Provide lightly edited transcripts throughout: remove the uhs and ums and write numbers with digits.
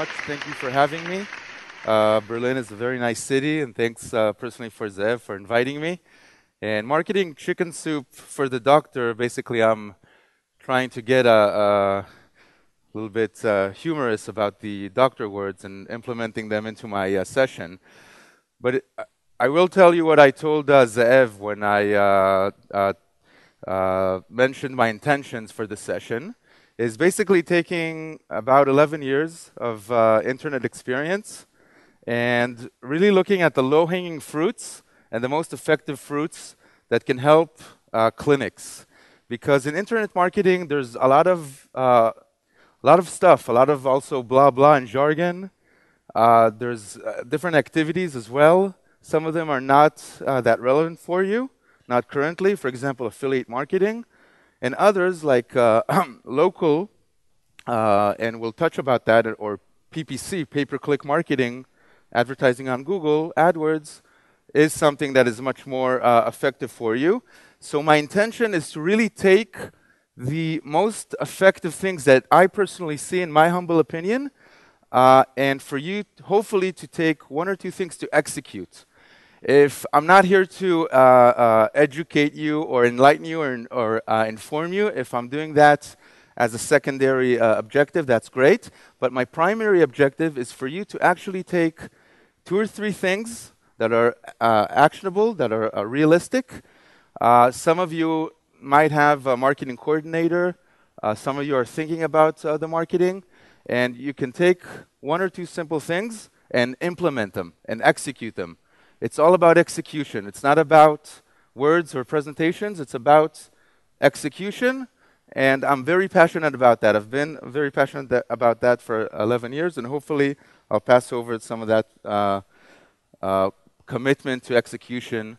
much. Thank you for having me. Berlin is a very nice city, and thanks personally for Zev for inviting me. And marketing chicken soup for the doctor, basically I'm trying to get a little bit humorous about the doctor words and implementing them into my session. But I will tell you what I told Zev when I mentioned my intentions for the session, is basically taking about 11 years of internet experience and really looking at the low-hanging fruits and the most effective fruits that can help clinics. Because in internet marketing, there's a lot of stuff, a lot of also blah blah and jargon. There's different activities as well. Some of them are not that relevant for you, not currently. For example, affiliate marketing, and others like local, and we'll touch about that, or PPC, pay-per-click marketing, advertising on Google AdWords, is something that is much more effective for you. So my intention is to really take the most effective things that I personally see, in my humble opinion, and for you, hopefully, to take one or two things to execute. If I'm not here to educate you or enlighten you or inform you, if I'm doing that as a secondary objective, that's great. But my primary objective is for you to actually take two or three things that are actionable, that are realistic. Some of you might have a marketing coordinator. Some of you are thinking about the marketing. And you can take one or two simple things and implement them and execute them. It's all about execution. It's not about words or presentations. It's about execution. And I'm very passionate about that. I've been very passionate about that for 11 years. And hopefully, I'll pass over some of that commitment to execution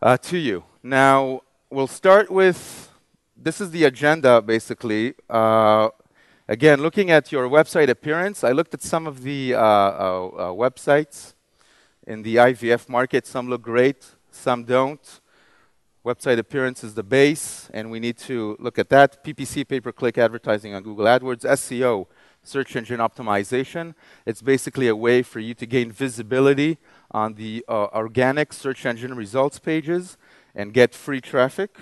to you. Now, we'll start with, this is the agenda, basically. Again, looking at your website appearance, I looked at some of the websites in the IVF market. Some look great, some don't. Website appearance is the base, and we need to look at that. PPC, pay-per-click advertising on Google AdWords. SEO, search engine optimization. It's basically a way for you to gain visibility on the organic search engine results pages and get free traffic.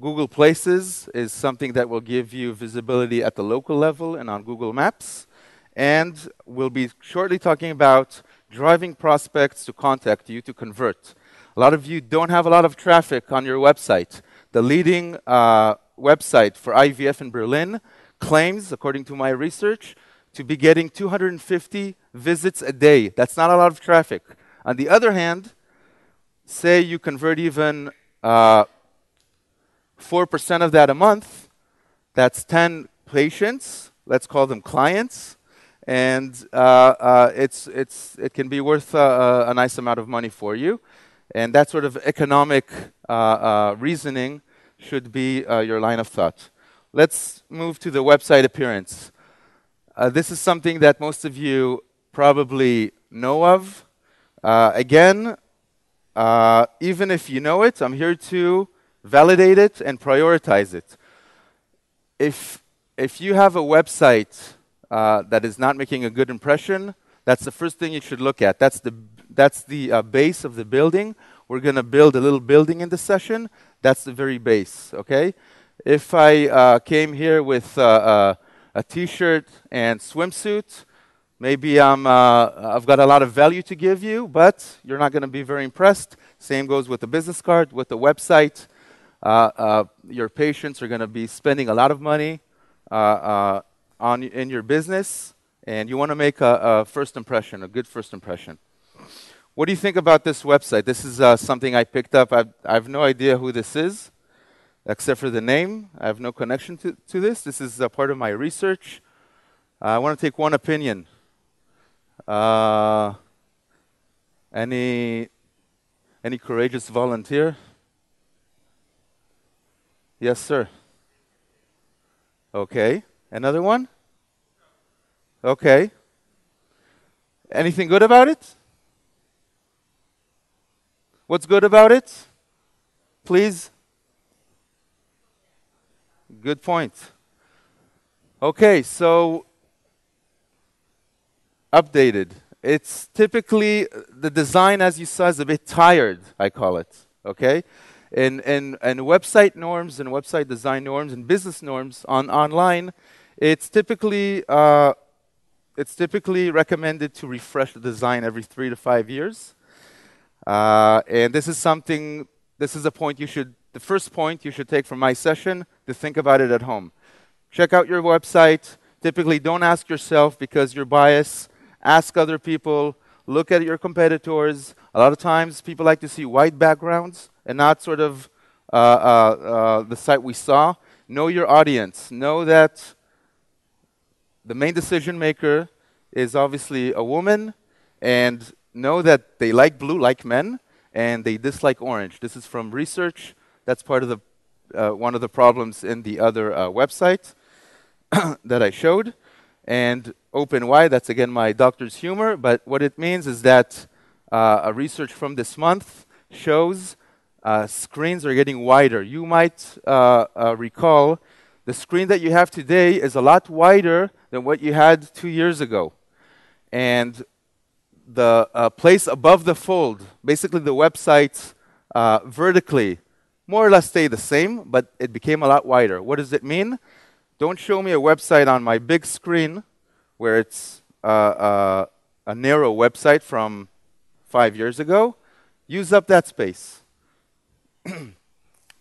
Google Places is something that will give you visibility at the local level and on Google Maps. And we'll be shortly talking about driving prospects to contact you to convert. A lot of you don't have a lot of traffic on your website. The leading website for IVF in Berlin claims, according to my research, to be getting 250 visits a day. That's not a lot of traffic. On the other hand, say you convert even 4% of that a month, that's 10 patients, let's call them clients, and it can be worth a nice amount of money for you. And that sort of economic reasoning should be your line of thought. Let's move to the website appearance. This is something that most of you probably know of. Again, even if you know it, I'm here to validate it and prioritize it. If you have a website that is not making a good impression, that's the first thing you should look at. That's the base of the building. We're going to build a little building in the session. That's the very base, okay? If I came here with a T-shirt and swimsuit, maybe I've got a lot of value to give you, but you're not going to be very impressed. Same goes with the business card, with the website. Your patients are going to be spending a lot of money in your business, and you want to make a first impression, a good first impression. What do you think about this website? This is something I picked up. I have no idea who this is, except for the name. I have no connection to this. This is a part of my research. I want to take one opinion. Any courageous volunteer? Yes, sir. Okay. Another one? Okay. Anything good about it? What's good about it? Please? Good point. Okay, so updated. It's typically the design, as you saw, is a bit tired, I call it. Okay? And website norms and website design norms and business norms online, it's typically recommended to refresh the design every 3 to 5 years. And this is a point the first point you should take from my session to think about it at home. Check out your website. Typically, don't ask yourself because you're biased. Ask other people. Look at your competitors. A lot of times, people like to see white backgrounds and not sort of the site we saw. Know your audience. Know that the main decision maker is obviously a woman, and know that they like blue like men, and they dislike orange. This is from research. That's part of one of the problems in the other website that I showed. And open wide, that's again my doctor's humor, but what it means is that a research from this month shows screens are getting wider. You might recall the screen that you have today is a lot wider than what you had 2 years ago. And the place above the fold, basically the websites vertically, more or less stay the same, but it became a lot wider. What does it mean? Don't show me a website on my big screen where it's a narrow website from 5 years ago. Use up that space.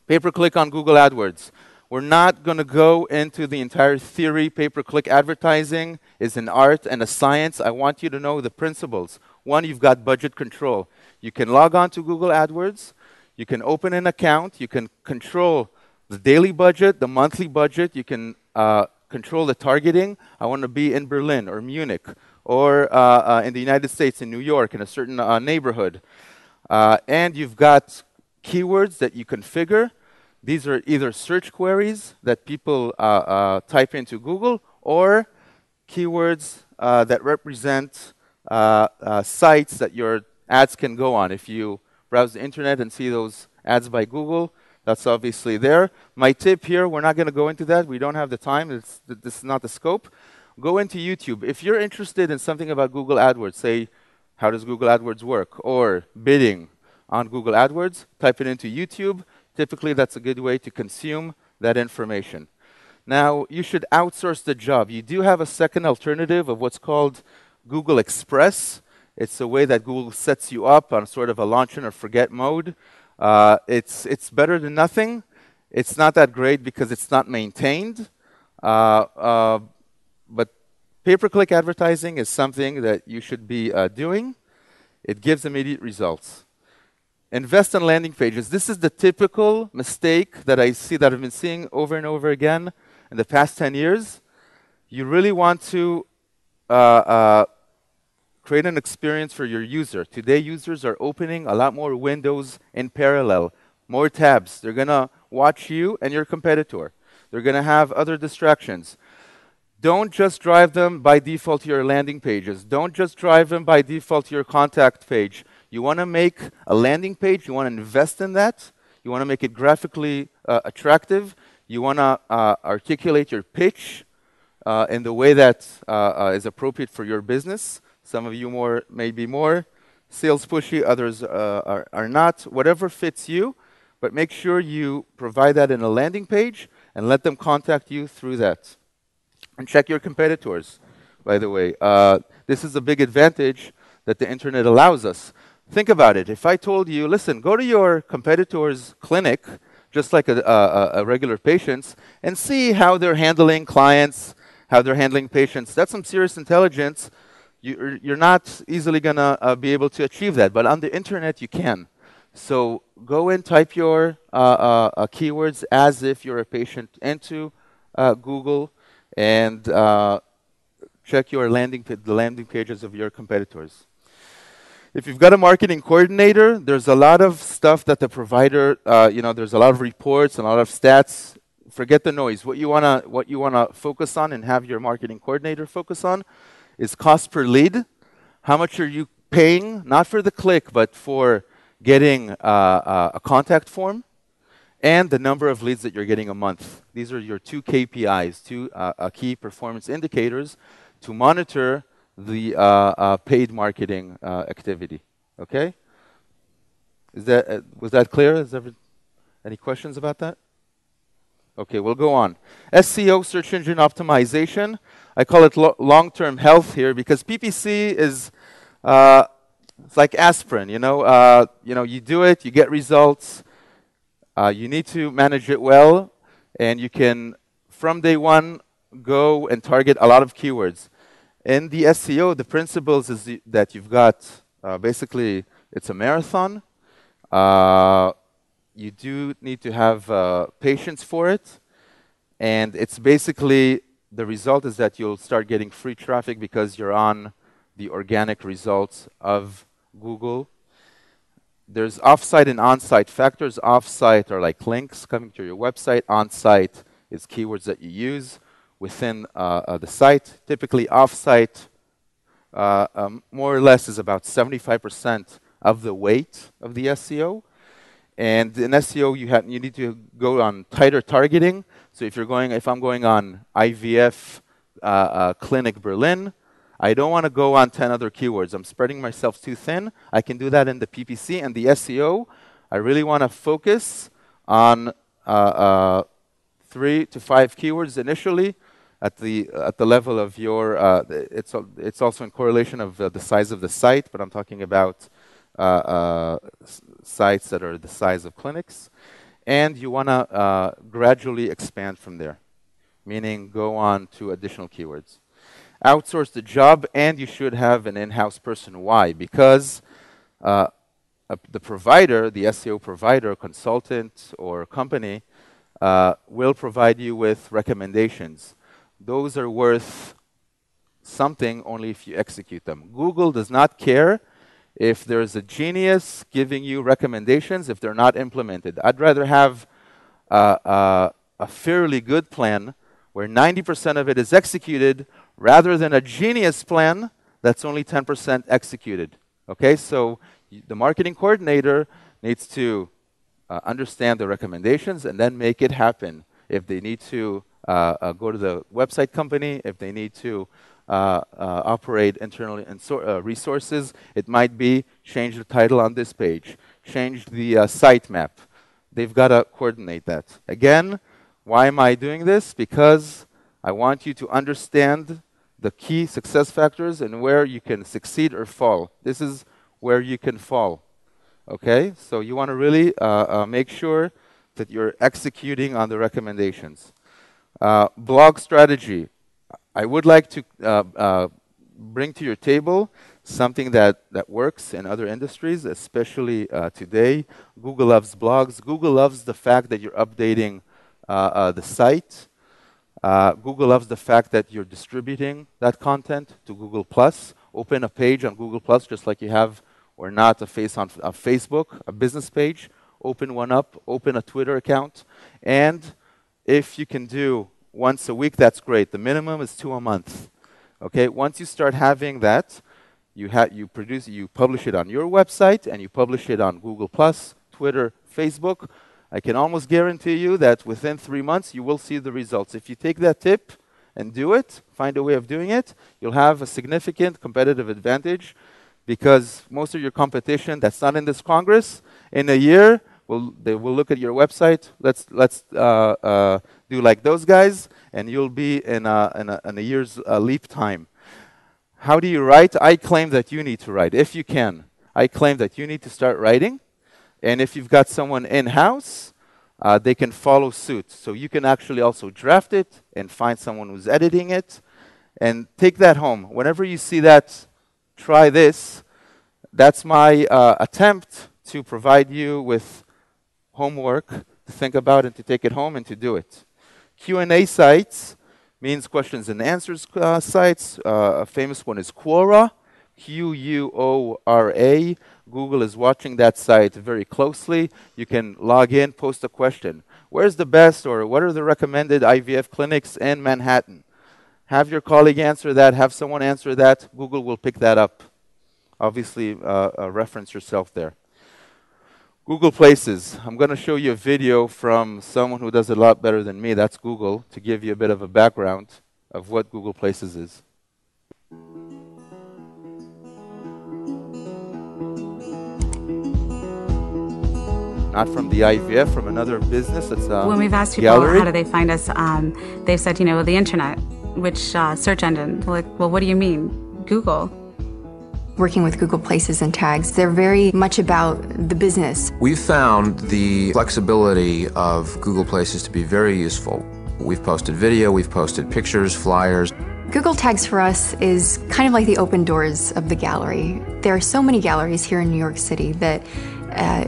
Pay-per-click on Google AdWords. We're not going to go into the entire theory. Pay-per-click advertising is an art and a science. I want you to know the principles. One, you've got budget control. You can log on to Google AdWords. You can open an account. You can control the daily budget, the monthly budget. You can control the targeting. I want to be in Berlin or Munich or in the United States, in New York, in a certain neighborhood. And you've got keywords that you configure. These are either search queries that people type into Google or keywords that represent sites that your ads can go on. If you browse the internet and see those ads by Google, that's obviously there. My tip here, we're not going to go into that. We don't have the time. This is not the scope. Go into YouTube. If you're interested in something about Google AdWords, say, how does Google AdWords work? Or bidding on Google AdWords, type it into YouTube. Typically, that's a good way to consume that information. Now, you should outsource the job. You do have a second alternative of what's called Google Express. It's a way that Google sets you up on sort of a launch and or forget mode. It's better than nothing. It's not that great because it's not maintained. But pay-per-click advertising is something that you should be doing. It gives immediate results. Invest in landing pages. This is the typical mistake that I see that I've been seeing over and over again in the past 10 years. You really want to create an experience for your user. Today, users are opening a lot more windows in parallel, more tabs. They're going to watch you and your competitor. They're going to have other distractions. Don't just drive them by default to your landing pages. Don't just drive them by default to your contact page. You want to make a landing page. You want to invest in that. You want to make it graphically attractive. You want to articulate your pitch in the way that is appropriate for your business. Some of you may be more sales pushy, others are not. Whatever fits you, but make sure you provide that in a landing page and let them contact you through that. And check your competitors, by the way. This is a big advantage that the internet allows us. Think about it. If I told you, listen, go to your competitor's clinic, just like a regular patient, and see how they're handling clients, how they're handling patients. That's some serious intelligence. You're not easily going to be able to achieve that. But on the internet, you can. So go and type your keywords as if you're a patient into Google and check your the landing pages of your competitors. If you've got a marketing coordinator, there's a lot of stuff that the provider, there's a lot of reports and a lot of stats. Forget the noise. What you wanna focus on and have your marketing coordinator focus on is cost per lead. How much are you paying, not for the click, but for getting a contact form, and the number of leads that you're getting a month. These are your two KPIs, two key performance indicators to monitor the paid marketing activity. Okay? Was that clear? Any questions about that? Okay, we'll go on. SEO, search engine optimization. I call it long-term health here because PPC is it's like aspirin. You do it, you get results. You need to manage it well, and you can, from day one, go and target a lot of keywords. In the SEO, the principles is that you've got basically it's a marathon. You do need to have patience for it, and it's basically the result is that you'll start getting free traffic because you're on the organic results of Google. There's offsite and onsite factors. Offsite are like links coming to your website. Onsite is keywords that you use within the site. Typically, offsite more or less is about 75% of the weight of the SEO. And in SEO, you need to go on tighter targeting. So if I'm going on IVF Clinic Berlin, I don't want to go on 10 other keywords. I'm spreading myself too thin. I can do that in the PPC and the SEO. I really want to focus on 3 to 5 keywords initially at the level of your. It's also in correlation of the size of the site, but I'm talking about sites that are the size of clinics, and you want to gradually expand from there, meaning go on to additional keywords. Outsource the job, and you should have an in-house person. Why? Because the provider, the SEO provider, consultant, or company will provide you with recommendations. Those are worth something only if you execute them. Google does not care if there's a genius giving you recommendations if they're not implemented. I'd rather have a fairly good plan where 90% of it is executed rather than a genius plan that's only 10% executed. Okay, so the marketing coordinator needs to understand the recommendations and then make it happen. If they need to go to the website company, if they need to operate internally and resources, it might be change the title on this page, change the sitemap. They've got to coordinate that. Again, why am I doing this? Because I want you to understand the key success factors and where you can succeed or fall. This is where you can fall. Okay? So you want to really make sure that you're executing on the recommendations. Blog strategy. I would like to bring to your table something that works in other industries, especially today. Google loves blogs. Google loves the fact that you're updating the site. Google loves the fact that you're distributing that content to Google+. Open a page on Google+, just like you have or not a Facebook, a business page. Open one up. Open a Twitter account. And if you can do once a week, that's great. The minimum is 2 a month. Okay. Once you start having that, you publish it on your website and you publish it on Google+, Twitter, Facebook. I can almost guarantee you that within 3 months you will see the results. If you take that tip and do it, find a way of doing it, you'll have a significant competitive advantage because most of your competition that's not in this Congress, in a year, they will look at your website. Let's do like those guys, and you'll be in a year's leap time. How do you write? I claim that you need to write, if you can. I claim that you need to start writing, and if you've got someone in-house, they can follow suit. So you can actually also draft it and find someone who's editing it, and take that home. Whenever you see that, try this. That's my attempt to provide you with homework to think about and to take it home and to do it. Q&A sites means questions and answers sites. A famous one is Quora, Quora. Google is watching that site very closely. You can log in, post a question. Where's the best or what are the recommended IVF clinics in Manhattan? Have your colleague answer that. Have someone answer that. Google will pick that up. Obviously, reference yourself there. Google Places. I'm going to show you a video from someone who does it a lot better than me. That's Google, to give you a bit of a background of what Google Places is. not from the IVF, from another business that's a When we've asked people gallery. how do they find us, they've said, the internet, which search engine. We're like, well, what do you mean? Google. Working with Google Places and Tags, they're very much about the business. We've found the flexibility of Google Places to be very useful. We've posted video, we've posted pictures, flyers. Google Tags for us is kind of like the open doors of the gallery. There are so many galleries here in New York City that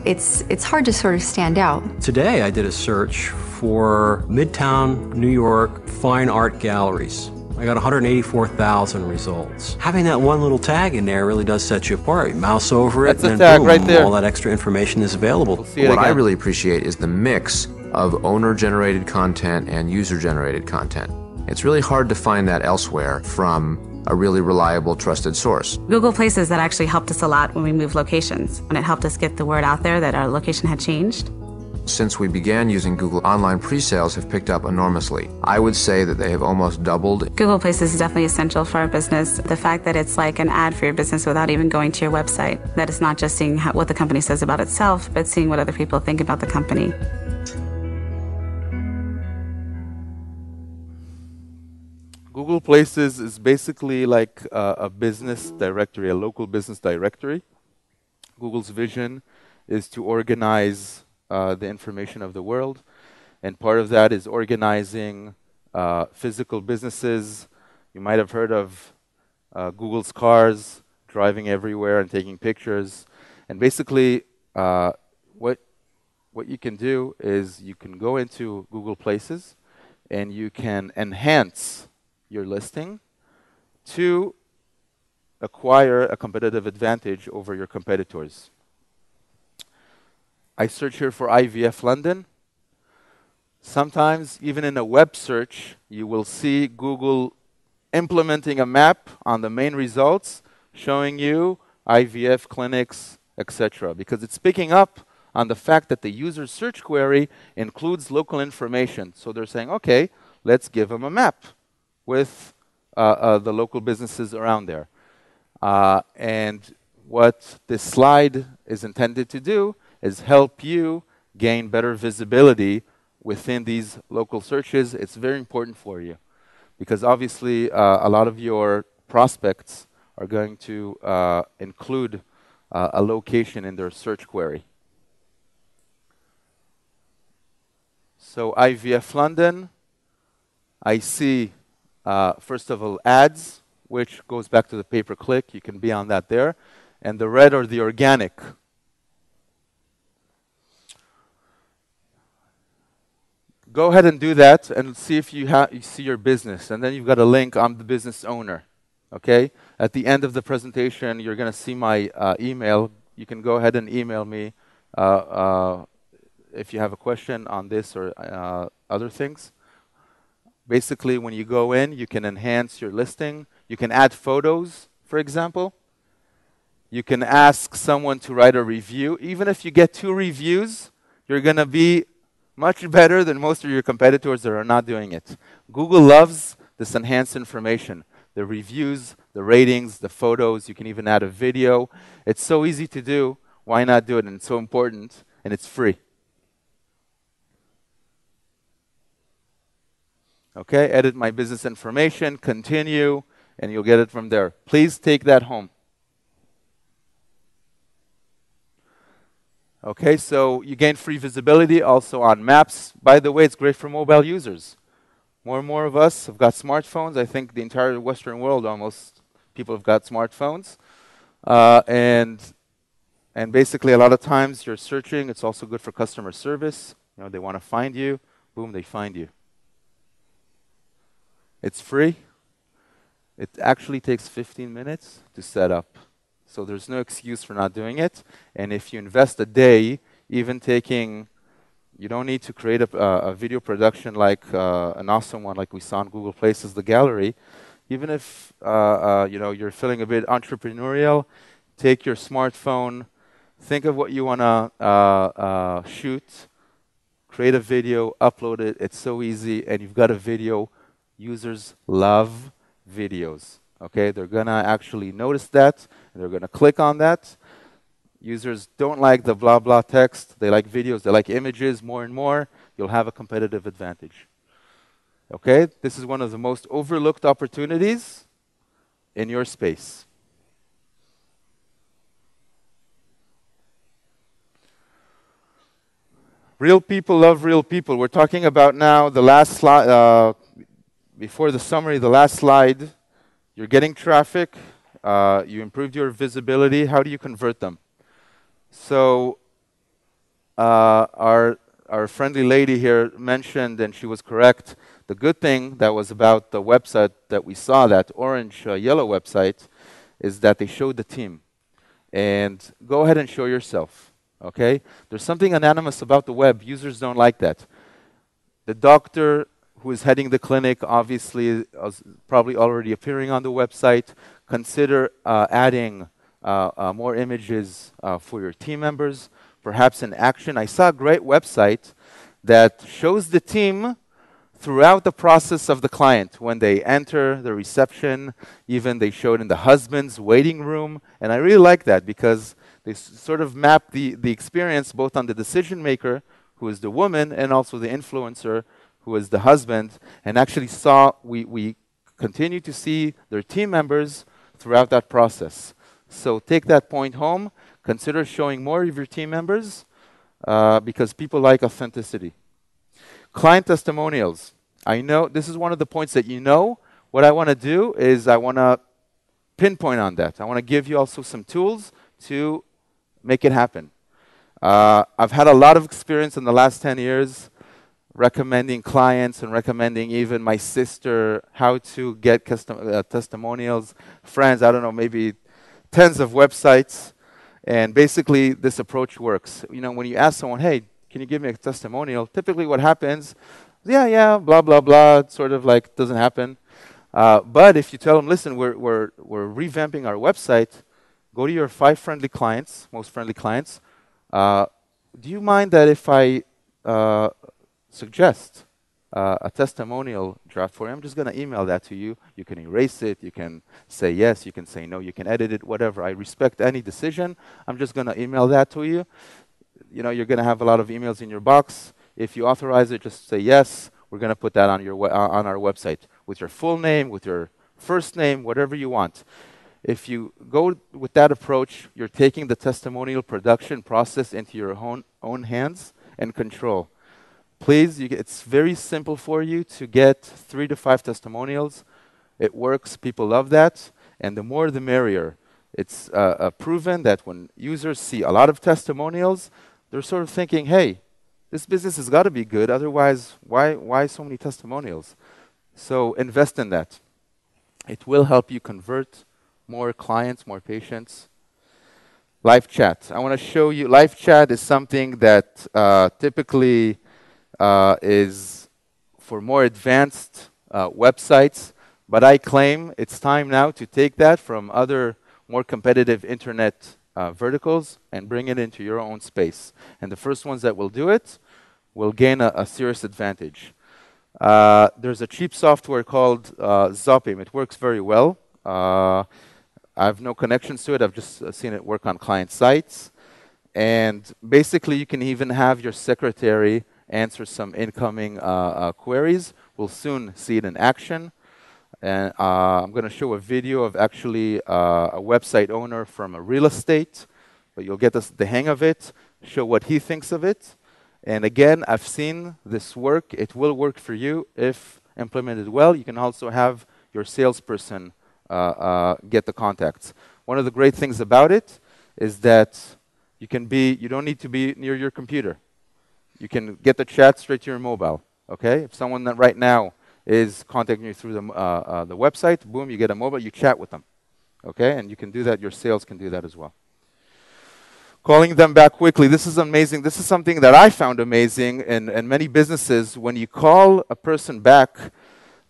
it's hard to sort of stand out. Today I did a search for Midtown, New York fine art galleries. I got 184,000 results. Having that one little tag in there really does set you apart. You mouse over it, That's a and tag boom, right there. all that extra information is available. We'll see it What I again. really appreciate is the mix of owner-generated content and user-generated content. It's really hard to find that elsewhere from a really reliable, trusted source. Google Places, that actually helped us a lot when we moved locations. And it helped us get the word out there that our location had changed. Since we began using Google, online pre-sales have picked up enormously. I would say that they have almost doubled. Google Places is definitely essential for our business. The fact that it's like an ad for your business without even going to your website. That it's not just seeing what the company says about itself, but seeing what other people think about the company. Google Places is basically like a business directory, a local business directory. Google's vision is to organize the information of the world, and part of that is organizing physical businesses. You might have heard of Google's cars driving everywhere and taking pictures. And basically, what you can do is you can go into Google Places and you can enhance your listing to acquire a competitive advantage over your competitors. I search here for IVF London. Sometimes, even in a web search, you will see Google implementing a map on the main results, showing you IVF clinics, etc. Because it's picking up on the fact that the user search query includes local information. So they're saying, okay, let's give them a map with the local businesses around there. And what this slide is intended to do is help you gain better visibility within these local searches. It's very important for you because obviously a lot of your prospects are going to include a location in their search query. So IVF London, I see first of all ads, which goes back to the pay-per-click. You can be on that there. And the red are the organic. Go ahead and do that and see if you see your business. And then you've got a link, I'm the business owner. Okay? At the end of the presentation, you're going to see my email. You can go ahead and email me if you have a question on this or other things. Basically, when you go in, you can enhance your listing. You can add photos, for example. You can ask someone to write a review. Even if you get 2 reviews, you're going to be much better than most of your competitors that are not doing it. Google loves this enhanced information. The reviews, the ratings, the photos. You can even add a video. It's so easy to do. Why not do it? And it's so important, and it's free. Okay, edit my business information, continue, and you'll get it from there. Please take that home. Okay, so you gain free visibility also on maps. By the way, it's great for mobile users. More and more of us have got smartphones. I think the entire Western world almost, people have got smartphones. And basically a lot of times you're searching. It's also good for customer service. You know, they want to find you. Boom, they find you. It's free. It actually takes 15 minutes to set up. So there's no excuse for not doing it. And if you invest a day, even taking, you don't need to create a video production like an awesome one like we saw on Google Places, the gallery. Even if you're feeling a bit entrepreneurial, take your smartphone, think of what you want to shoot, create a video, upload it. It's so easy, and you've got a video. Users love videos. Okay, they're gonna actually notice that, and they're gonna click on that. Users don't like the blah blah text. They like videos. They like images more and more. You'll have a competitive advantage. Okay? This is one of the most overlooked opportunities in your space. Real people love real people. We're talking about now the last slide, before the summary, the last slide. You're getting traffic. You improved your visibility. How do you convert them? So our friendly lady here mentioned, and she was correct, the good thing that was about the website that we saw, that orange yellow website, is that they showed the team. And go ahead and show yourself. Okay? There's something anonymous about the web. Users don't like that. The doctor who is heading the clinic obviously is probably already appearing on the website. Consider adding more images for your team members, perhaps an action. I saw a great website that shows the team throughout the process of the client. When they enter the reception, even they showed in the husband's waiting room. And I really like that because they sort of map the experience both on the decision maker, who is the woman, and also the influencer, who is the husband. And actually we continue to see their team members throughout that process. So take that point home. Consider showing more of your team members because people like authenticity. Client testimonials. I know this is one of the points that you know. What I want to do is I want to pinpoint on that. I want to give you also some tools to make it happen. I've had a lot of experience in the last 10 years recommending clients and recommending even my sister how to get testimonials, friends, I don't know, maybe tens of websites. And basically, this approach works. You know, when you ask someone, hey, can you give me a testimonial? Typically what happens, yeah, blah, blah, blah. It sort of like doesn't happen. But if you tell them, listen, we're revamping our website, go to your 5 friendly clients, most friendly clients. Do you mind that if I suggest a testimonial draft for you? I'm just going to email that to you. You can erase it. You can say yes. You can say no. You can edit it, whatever. I respect any decision. I'm just going to email that to you. You know, you're going to have a lot of emails in your box. If you authorize it, just say yes. We're going to put that on on our website with your full name, with your first name, whatever you want. If you go with that approach, you're taking the testimonial production process into your own hands and control. Please, it's very simple for you to get 3 to 5 testimonials. It works. People love that. And the more, the merrier. It's proven that when users see a lot of testimonials, they're sort of thinking, hey, this business has got to be good. Otherwise, why so many testimonials? So invest in that. It will help you convert more clients, more patients. Live chat. I want to show you. Live chat is something that typically is for more advanced websites, but I claim it's time now to take that from other more competitive internet verticals and bring it into your own space. And the first ones that will do it will gain a serious advantage. There's a cheap software called Zopim. It works very well. I have no connections to it. I've just seen it work on client sites. And basically, you can even have your secretary answer some incoming queries. We'll soon see it in action. And I'm going to show a video of actually a website owner from a real estate, but you'll get the hang of it, show what he thinks of it. And again, I've seen this work. It will work for you if implemented well. You can also have your salesperson get the contacts. One of the great things about it is that you don't need to be near your computer. You can get the chat straight to your mobile. Okay? If someone that right now is contacting you through the website, boom, you get a mobile, you chat with them. Okay? And you can do that. Your sales can do that as well. Calling them back quickly. This is amazing. This is something that I found amazing in many businesses. When you call a person back,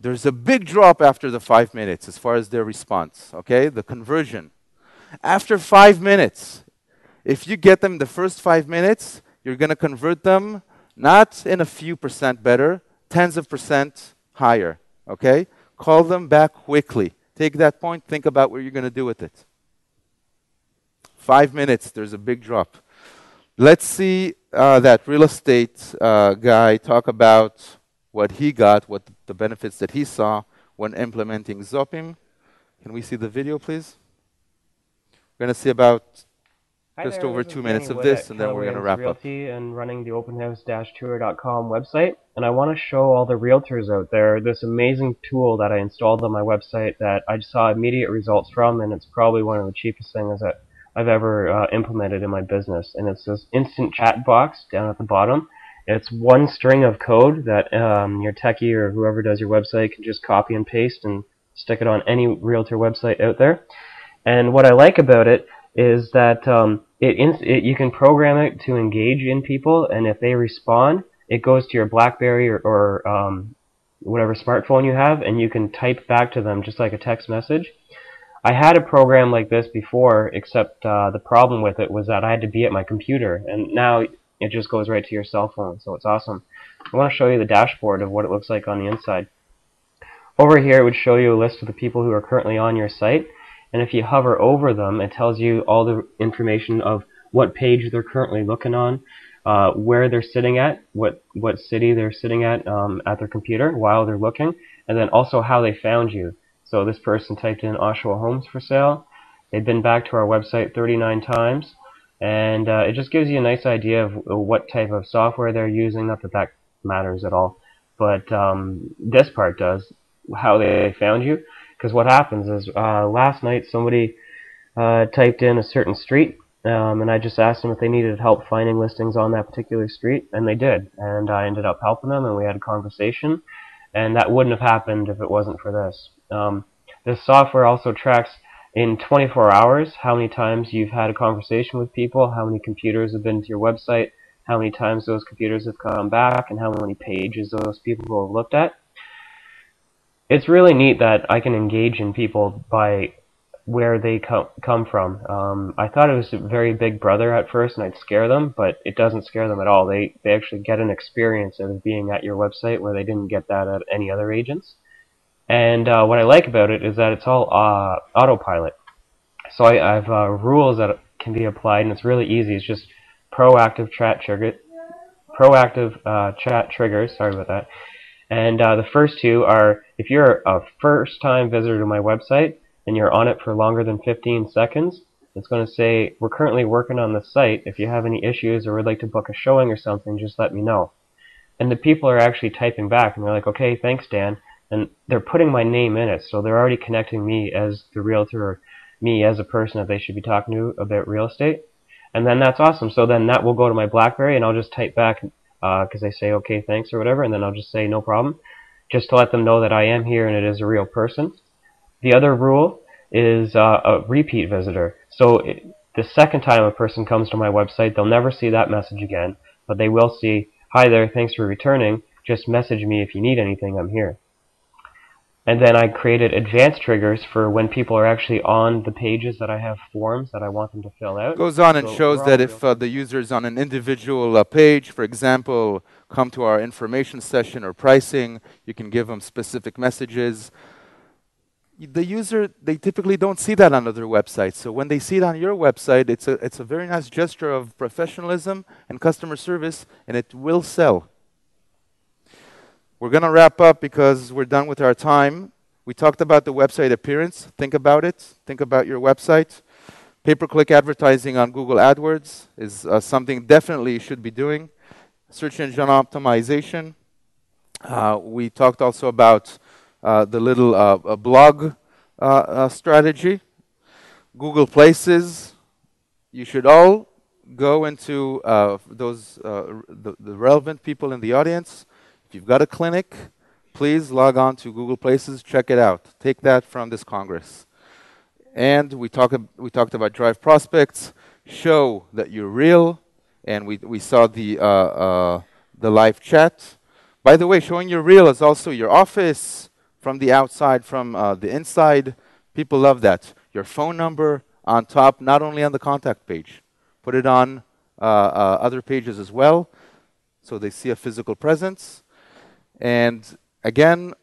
there's a big drop after the 5 minutes as far as their response. Okay? The conversion. After 5 minutes, if you get them the first 5 minutes, you're going to convert them not in a few percent better, tens of percent higher. Okay? Call them back quickly. Take that point, think about what you're going to do with it. 5 minutes, there's a big drop. Let's see that real estate guy talk about what he got, what the benefits that he saw when implementing Zopim. Can we see the video, please? We're going to see about Hi just there, over this 2 is minutes Danny of Wood this, at and then Keller we're going to Williams wrap up. Realty and running the openhouse-tour.com website. And I want to show all the realtors out there this amazing tool that I installed on my website that I saw immediate results from, and it's probably one of the cheapest things that I've ever implemented in my business. And it's this instant chat box down at the bottom. It's one string of code that your techie or whoever does your website can just copy and paste and stick it on any realtor website out there. And what I like about it is that you can program it to engage in people, and if they respond, it goes to your BlackBerry or whatever smartphone you have, and you can type back to them just like a text message. I had a program like this before, except the problem with it was that I had to be at my computer, and now it just goes right to your cell phone, so it's awesome. I want to show you the dashboard of what it looks like on the inside. Over here, it would show you a list of the people who are currently on your site. And if you hover over them, it tells you all the information of what page they're currently looking on, where they're sitting at, what city they're sitting at their computer while they're looking, and then also how they found you. So this person typed in Oshawa Homes for sale. They've been back to our website 39 times, and it just gives you a nice idea of what type of software they're using. Not that that matters at all, but this part does, how they found you. Because what happens is, last night somebody typed in a certain street, and I just asked them if they needed help finding listings on that particular street, and they did. And I ended up helping them, and we had a conversation, and that wouldn't have happened if it wasn't for this. This software also tracks in 24 hours how many times you've had a conversation with people, how many computers have been to your website, how many times those computers have come back, and how many pages those people have looked at. It's really neat that I can engage in people by where they come from. I thought it was a very big brother at first, and I'd scare them, but it doesn't scare them at all. They actually get an experience of being at your website where they didn't get that at any other agents. And what I like about it is that it's all autopilot. So I have rules that can be applied, and it's really easy. It's just proactive chat triggers. Sorry about that. And the first two are, if you're a first-time visitor to my website and you're on it for longer than 15 seconds, it's going to say, we're currently working on the site. If you have any issues or would like to book a showing or something, just let me know. And the people are actually typing back, and they're like, okay, thanks, Dan. And they're putting my name in it, so they're already connecting me as the realtor, or me as a person that they should be talking to about real estate. And then that's awesome. So then that will go to my BlackBerry, and I'll just type back because they say, okay, thanks, or whatever, and then I'll just say, no problem, just to let them know that I am here and it is a real person. The other rule is a repeat visitor. So the second time a person comes to my website, they'll never see that message again, but they will see, hi there, thanks for returning, just message me if you need anything, I'm here. And then I created advanced triggers for when people are actually on the pages that I have forms that I want them to fill out. Goes on and shows that if the user is on an individual page, for example, come to our information session or pricing, you can give them specific messages. The user, they typically don't see that on other websites. So when they see it on your website, it's a very nice gesture of professionalism and customer service, and it will sell. We're going to wrap up because we're done with our time. We talked about the website appearance. Think about it. Think about your website. Pay-per-click advertising on Google AdWords is something definitely you should be doing. Search engine optimization. We talked also about the little blog strategy. Google Places. You should all go into the relevant people in the audience. If you've got a clinic, please log on to Google Places, check it out. Take that from this Congress. And we talked about drive prospects, show that you're real, and we saw the live chat. By the way, showing you're real is also your office, from the outside, from the inside. People love that. Your phone number on top, not only on the contact page. Put it on other pages as well, so they see a physical presence. And again,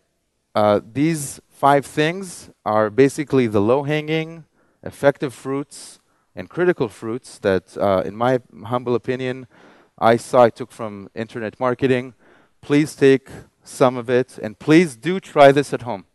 these 5 things are basically the low-hanging, effective fruits and critical fruits that, in my humble opinion, I took from internet marketing. Please take some of it, and please do try this at home.